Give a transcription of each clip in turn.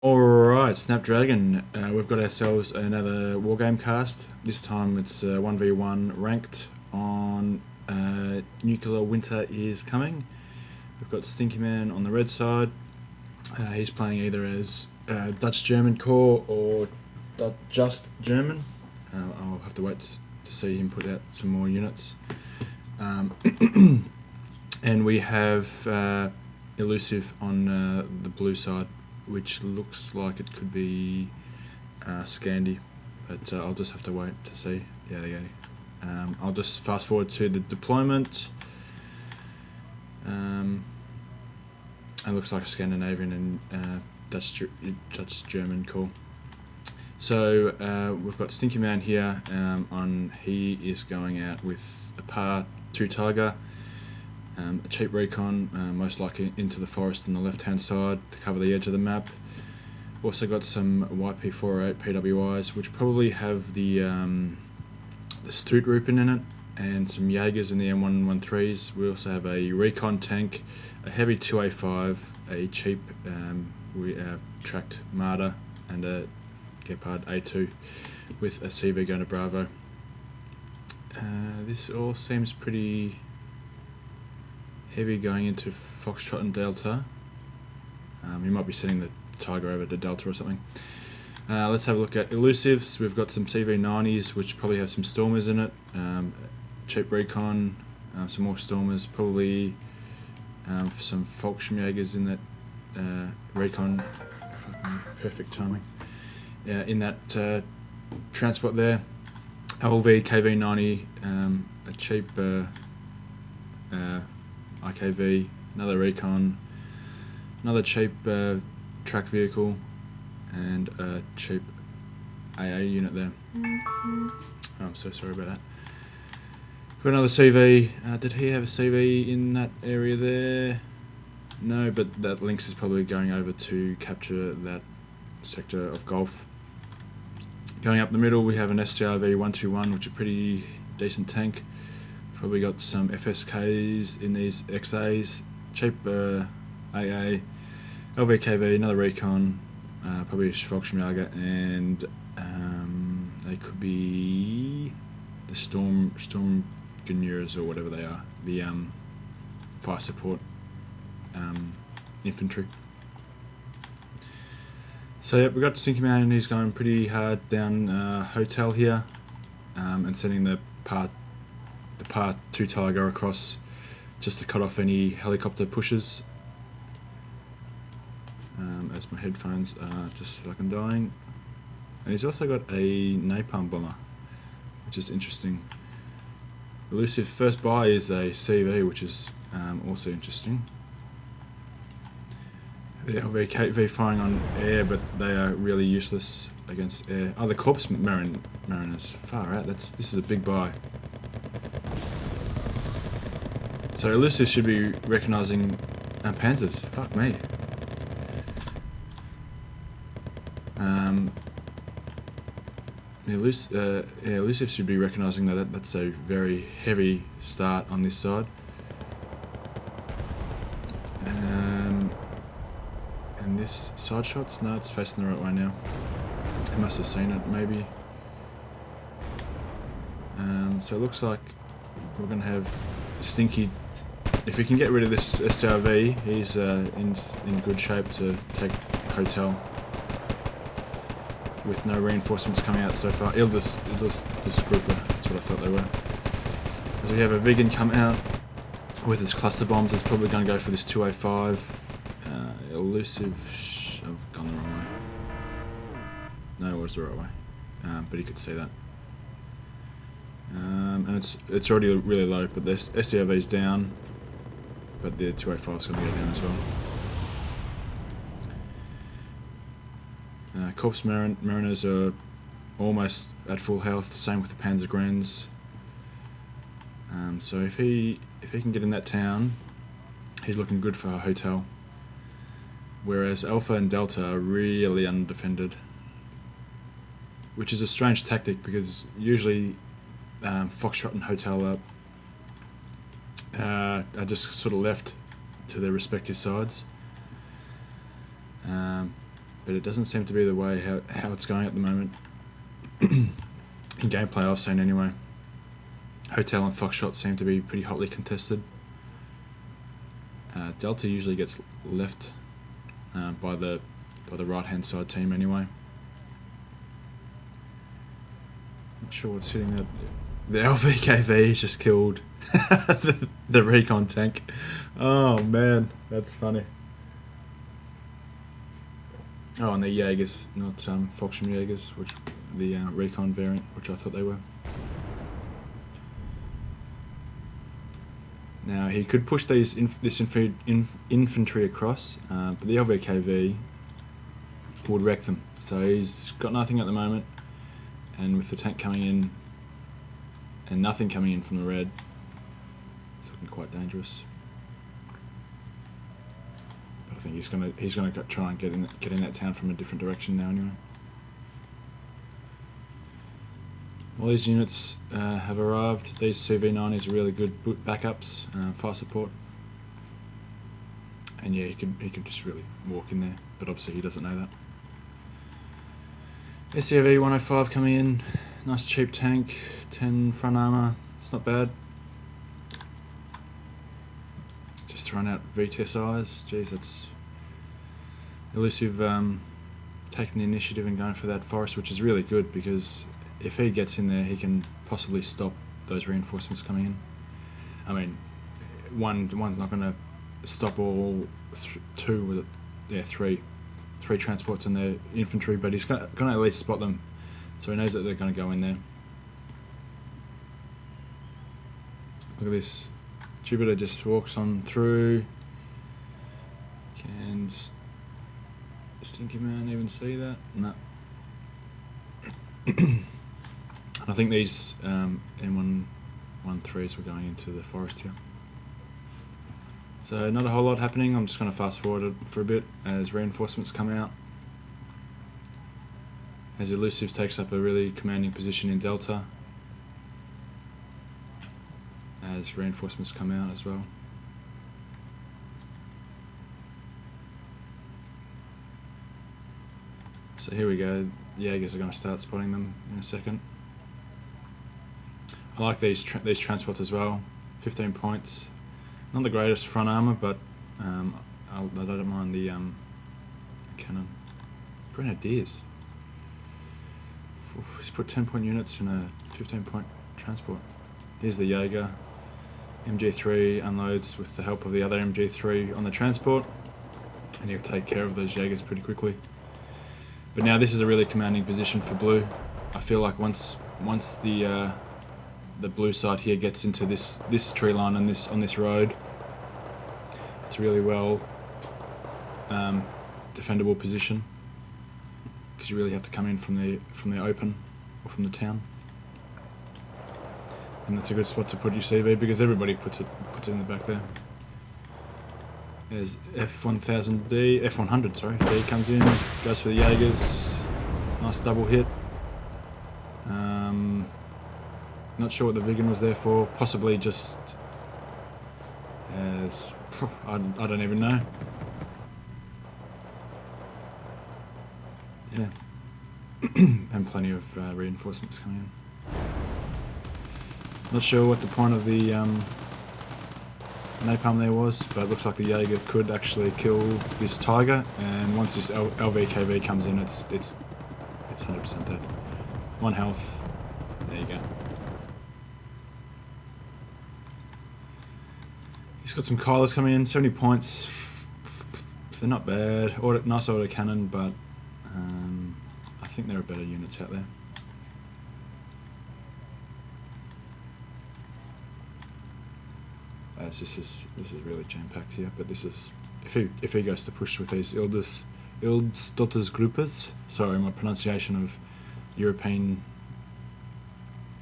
Alright, Snapdragon, we've got ourselves another Wargame cast. This time it's 1v1 ranked on Nuclear Winter is Coming. We've got Stinky Man on the red side. He's playing either as Dutch German core or just German. I'll have to wait to see him put out some more units. And we have Elusive on the blue side, which looks like it could be Scandi, but I'll just have to wait to see. Yeah, there you go. I'll just fast forward to the deployment. It looks like a Scandinavian and Dutch German core. So we've got Stinky Man here. He is going out with a par 2 Tiger. A cheap recon, most likely into the forest on the left hand side to cover the edge of the map. Also got some YP408 PWIs, which probably have the Stoot in it, and some Jaegers in the M113s. We also have a recon tank, a heavy 2A5, a cheap tracked Marder, and a Gepard A2 with a CV going to Bravo. This all seems pretty heavy going into Foxtrot and Delta. You might be sending the Tiger over to Delta or something. Let's have a look at Elusives. We've got some CV90s, which probably have some Stormers in it. Cheap recon, some more Stormers, probably some Volksjägers in that recon. Perfect timing. In that transport there. LV KV90, a cheap IKV, another recon, another cheap track vehicle, and a cheap AA unit there. Oh, I'm so sorry about that. For another CV, did he have a CV in that area there? No, but that Lynx is probably going over to capture that sector of Gulf. Going up the middle, we have an SCRV 121, which is a pretty decent tank. Probably got some FSKs in these XAs, cheap AA, LVKV, another recon, probably a Volksjäger, and they could be the Storm Gunners or whatever they are, the fire support infantry. So yeah, we got Stinky Man, and he's going pretty hard down Hotel here, and sending the par 2 Tiger across just to cut off any helicopter pushes. As my headphones are just fucking dying. And he's also got a napalm bomber, which is interesting. Elusive first buy is a CV, which is also interesting. The LVKV firing on air, but they are really useless against air. Oh, the Corpse Mariners, far out. This is a big buy. So Elusive should be recognising Panzers. Fuck me. Elusive should be recognising that that's a very heavy start on this side. And this side shots? No, it's facing the right way now. I must have seen it, maybe. So it looks like we're going to have Stinky. If we can get rid of this SRV, he's in good shape to take Hotel with no reinforcements coming out so far. It'll just grouper, that's what I thought they were. As we have a vegan come out with his cluster bombs, it's probably going to go for this 2A5. Elusive, I've gone the wrong way. No, it was the right way, but he could see that. And it's already really low, but the SCRV's down, but the 2A5's going to go down as well. Corpse Mariners are almost at full health, same with the Panzer Grens. So if he can get in that town, he's looking good for a Hotel. Whereas Alpha and Delta are really undefended, which is a strange tactic because usually Foxtrot and Hotel are just sort of left to their respective sides. But it doesn't seem to be the way how it's going at the moment. In gameplay I've seen anyway. Hotel and Foxtrot seem to be pretty hotly contested. Delta usually gets left by the right hand side team anyway. Not sure what's hitting that. The LVKV just killed the recon tank. Oh man, that's funny. Oh, and the Jaegers, not Foxtrum Jaegers, which the recon variant, which I thought they were. Now he could push this infantry across, but the LVKV would wreck them. So he's got nothing at the moment, and with the tank coming in and nothing coming in from the red, it's looking quite dangerous. But I think he's gonna try and get in that town from a different direction now anyway. All these units have arrived. These CV90s are really good backups, fire support, and yeah, he could just really walk in there, but obviously he doesn't know that. SCV 105 coming in, nice cheap tank, 10 front armor, it's not bad. Just throwing out VTSIs, geez, that's elusive. Taking the initiative and going for that forest, which is really good because if he gets in there, he can possibly stop those reinforcements coming in. I mean, one's not going to stop all three transports and their infantry, but he's going to at least spot them, so he knows that they're going to go in there. Look at this. Jupiter just walks on through. Can Stinky Man even see that? No. I think these M113s were going into the forest here. So not a whole lot happening. I'm just going to fast forward it for a bit as reinforcements come out. As Elusive takes up a really commanding position in Delta. As reinforcements come out as well. So here we go. Jaegers are going to start spotting them in a second. I like these transports as well. 15 points. Not the greatest front armor, but I don't mind the cannon. Grenadiers. He's put 10-point units in a 15-point transport. Here's the Jaeger. MG3 unloads with the help of the other MG3 on the transport, and he'll take care of those Jaegers pretty quickly. But now this is a really commanding position for blue. I feel like once the blue side here gets into this tree line and on this road, it's really well defendable position, because you really have to come in from the open or from the town, and that's a good spot to put your CV because everybody puts it in the back there. There's F100, sorry. D comes in, goes for the Jaegers. Nice double hit. Not sure what the Eugen was there for. Possibly just as I don't even know. Yeah, and plenty of reinforcements coming in. Not sure what the point of the napalm there was, but it looks like the Jaeger could actually kill this Tiger, and once this LVKV comes in, it's 100% dead. 1 health. There you go. He's got some Kylers coming in, 70 points. They're not bad. Nice auto cannon, but I think there are better units out there. This is really jam-packed here, but this is if he goes to push with these Ildstotters, sorry, my pronunciation of European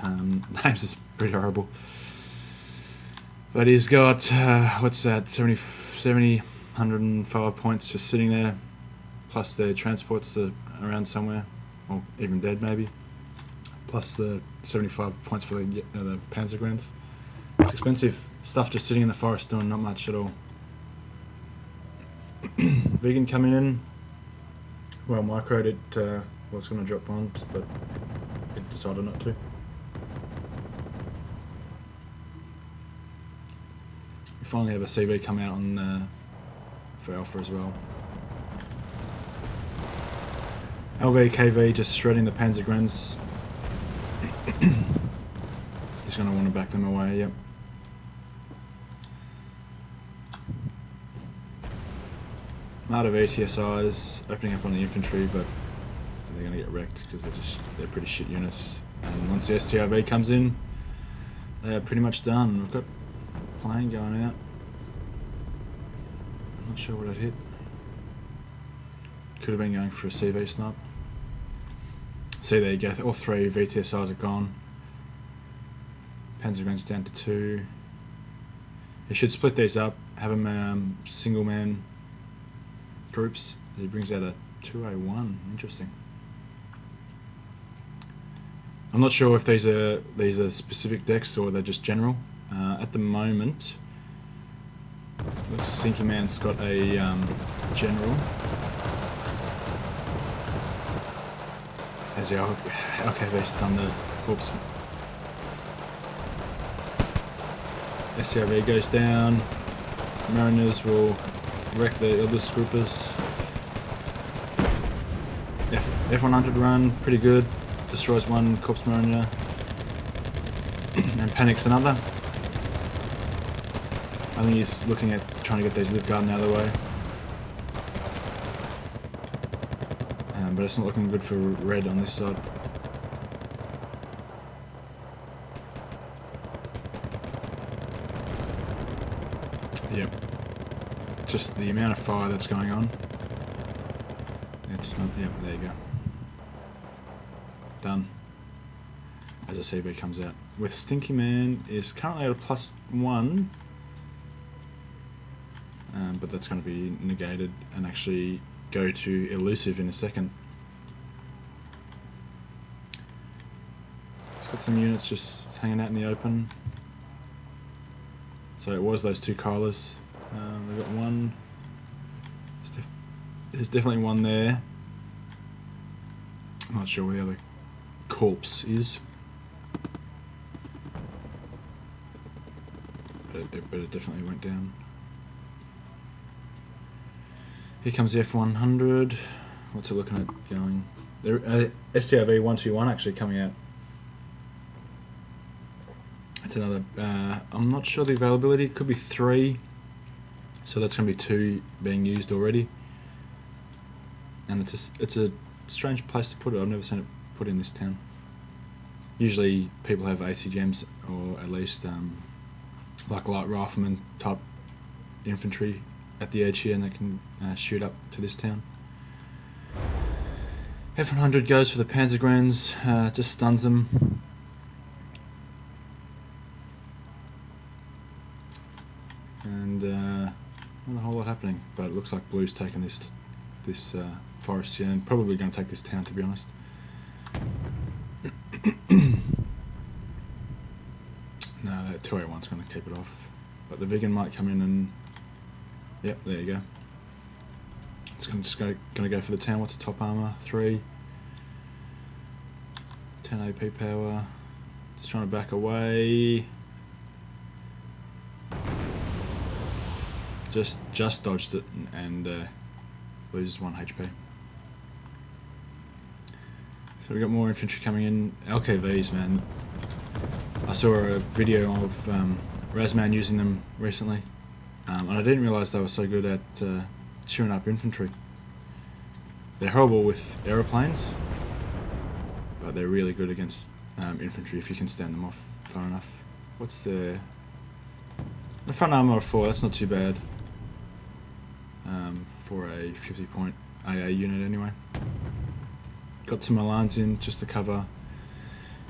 names is pretty horrible. But he's got what's that, 105 points just sitting there, plus the transports are around somewhere, or even dead maybe, plus the 75 points for the Panzergrenz. It's expensive stuff just sitting in the forest doing not much at all. Vegan coming in. Well, microed it was going to drop bombs, but it decided not to. We finally have a CV come out on for Alpha as well. LVKV just shredding the Panzergrens. He's going to want to back them away, yep. A lot of ATSIs opening up on the infantry, but they're going to get wrecked because they're pretty shit units. And once the STRV comes in, they are pretty much done. We've got a plane going out. I'm not sure what it hit. Could have been going for a CV snipe. See, there you go. All three VTSIs are gone. Panzergrens down to 2. He should split these up, have them single man groups. He brings out a 2A1. Interesting. I'm not sure if these are specific decks or they're just general. At the moment, looks Sinky Man's got a general. As the LKV stun the corpse. SCRV goes down. Mariners will wreck the eldest groupers. F100 run, pretty good. Destroys one corpse mariner. And panics another. I think he's looking at trying to get these lift garden out of the way. But it's not looking good for red on this side. Yep. Just the amount of fire that's going on. It's not, yep, there you go. Done. As a CV comes out. With Stinky Man is currently at a +1. But that's going to be negated and actually go to elusive in a second. Got some units just hanging out in the open. So it was those 2 Kylas. We've got one. There's definitely one there. I'm not sure where the other corpse is. But it definitely went down. Here comes the F100. What's it looking at going? STRV 121 actually coming out. It's another, I'm not sure the availability, it could be 3, so that's going to be 2 being used already. And it's a strange place to put it. I've never seen it put in this town. Usually people have ACGMs or at least like light rifleman type infantry at the edge here, and they can shoot up to this town. F100 goes for the Panzergrens, just stuns them. And not a whole lot happening, but it looks like Blue's taking this forest here, and probably going to take this town, to be honest. No, that 281's going to keep it off, but the vegan might come in and, yep, there you go. It's going to go for the town. What's the top armor? 3, 10 AP power. Just trying to back away. Just dodged it and loses 1 HP. So we got more infantry coming in. LKVs, man. I saw a video of Razman using them recently, and I didn't realise they were so good at chewing up infantry. They're horrible with aeroplanes, but they're really good against infantry if you can stand them off far enough. What's the front armor of 4? That's not too bad. For a 50-point AA unit anyway. Got some Milans in just to cover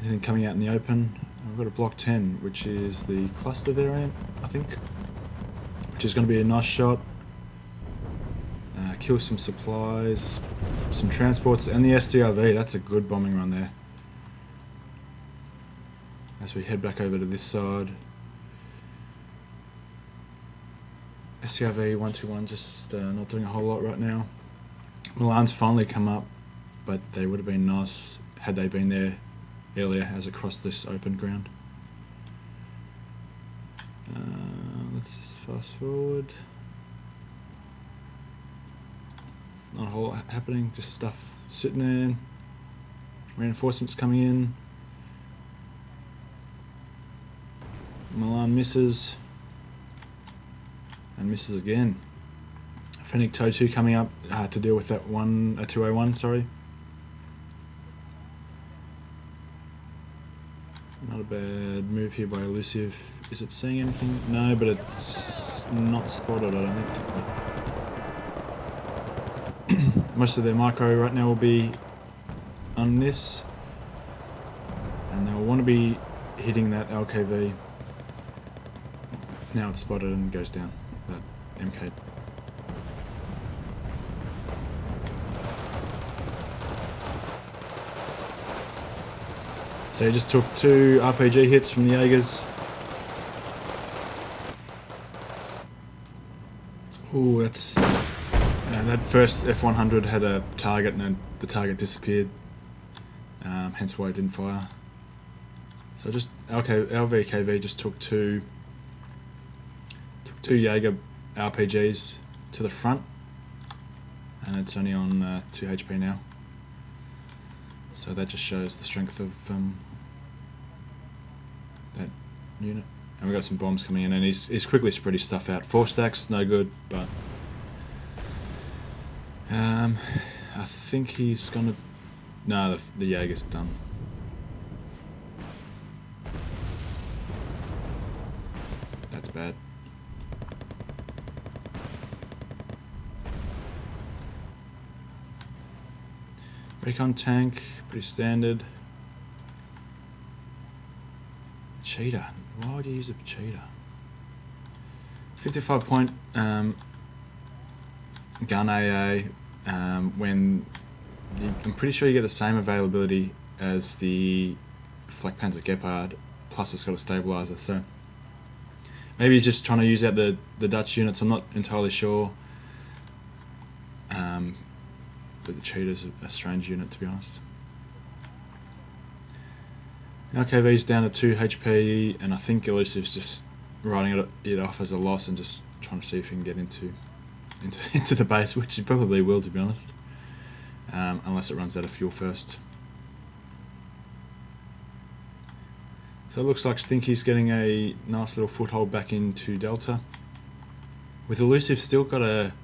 anything coming out in the open. We've got a Block 10, which is the cluster variant, I think, which is going to be a nice shot. Kill some supplies, some transports, and the STRV. That's a good bombing run there. As we head back over to this side. SCRV 121 just not doing a whole lot right now. Milan's finally come up, but they would have been nice had they been there earlier as it crossed this open ground. Let's just fast forward. Not a whole lot happening, just stuff sitting there. Reinforcements coming in. Milan misses. And misses again. Fennec Toe 2 coming up to deal with that 201, sorry. Not a bad move here by Elusive. Is it seeing anything? No, but it's not spotted, I don't think. Most of their micro right now will be on this. And they'll want to be hitting that LKV. Now it's spotted and goes down. That MK. So he just took 2 RPG hits from the Jaegers. Ooh, that's... that first F100 had a target and the target disappeared. Hence why it didn't fire. So just... LVKV just took 2 Jaeger RPGs to the front. And it's only on 2 HP now. So that just shows the strength of that unit. And we got some bombs coming in, and he's quickly spread his stuff out. 4 stacks, no good, but I think he's gonna. No, the Jaeger's done. That's bad. Recon tank, pretty standard. Cheetah. Why would you use a cheetah? 55 point gun AA. When I'm pretty sure you get the same availability as the Flak Panzer Gepard, plus it's got a stabilizer. So maybe he's just trying to use out the Dutch units. I'm not entirely sure. But the Cheetah's a strange unit, to be honest. LKV's down to 2 HP, and I think Elusive's just writing it off as a loss and just trying to see if he can get into the base, which he probably will, to be honest. Unless it runs out of fuel first. So it looks like Stinky's getting a nice little foothold back into Delta. With Elusive still got a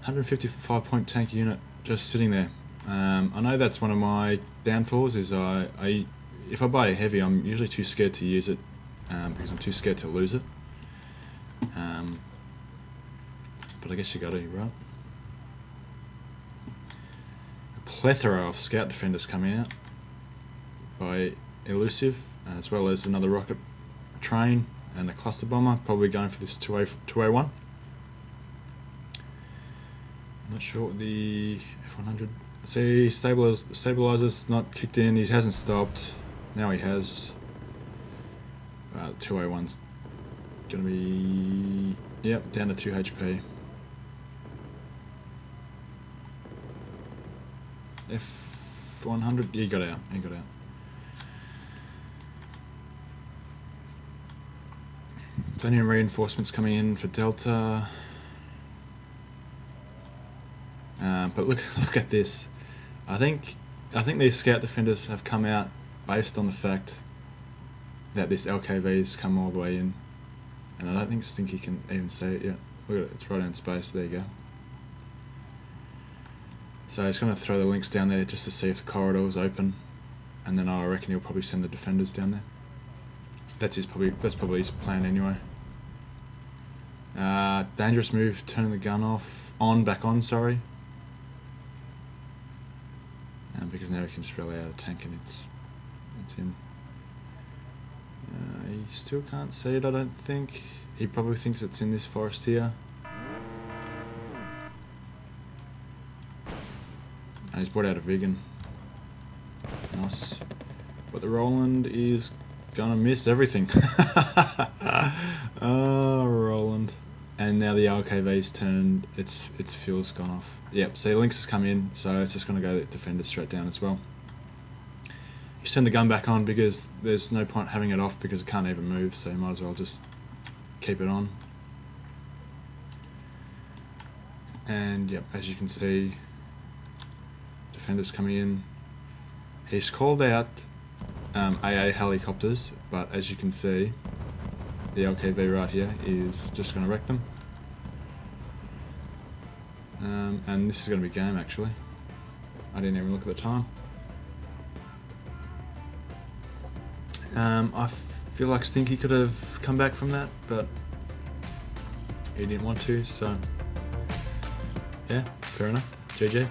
155 point tank unit just sitting there. I know that's one of my downfalls, is if I buy a heavy, I'm usually too scared to use it because I'm too scared to lose it. But I guess you got to, right? A plethora of scout defenders coming out by Elusive, as well as another rocket train and a cluster bomber, probably going for this 201. Not sure what the F100... See, stabilizer's not kicked in, he hasn't stopped. Now he has. The 201's going to be... Yep, down to 2 HP. F100, he got out. Plenty of reinforcements coming in for Delta. But look at this. I think these scout defenders have come out based on the fact that this LKV's come all the way in, and I don't think Stinky can even see it yet. Look at it, it's right in space. There you go. So he's going to throw the links down there just to see if the corridor is open, and then I reckon he'll probably send the defenders down there. That's probably his plan anyway. Dangerous move, turning the gun back on, sorry. Because now he can just rally out a tank and it's in. He still can't see it, I don't think. He probably thinks it's in this forest here. And he's brought out a Eugen. Nice. But the Roland is gonna miss everything. Oh, Roland. and now the LKV's turned, its fuel's gone off. Yep, so Lynx has come in, so it's just going to go Defender straight down as well. You send the gun back on because there's no point having it off because it can't even move, so you might as well just keep it on. And yep, as you can see, Defender's coming in. He's called out AA helicopters, but as you can see, the LKV right here is just going to wreck them. And this is going to be game actually. I didn't even look at the time. I feel like Stinky could have come back from that, but he didn't want to, so yeah, fair enough. GG.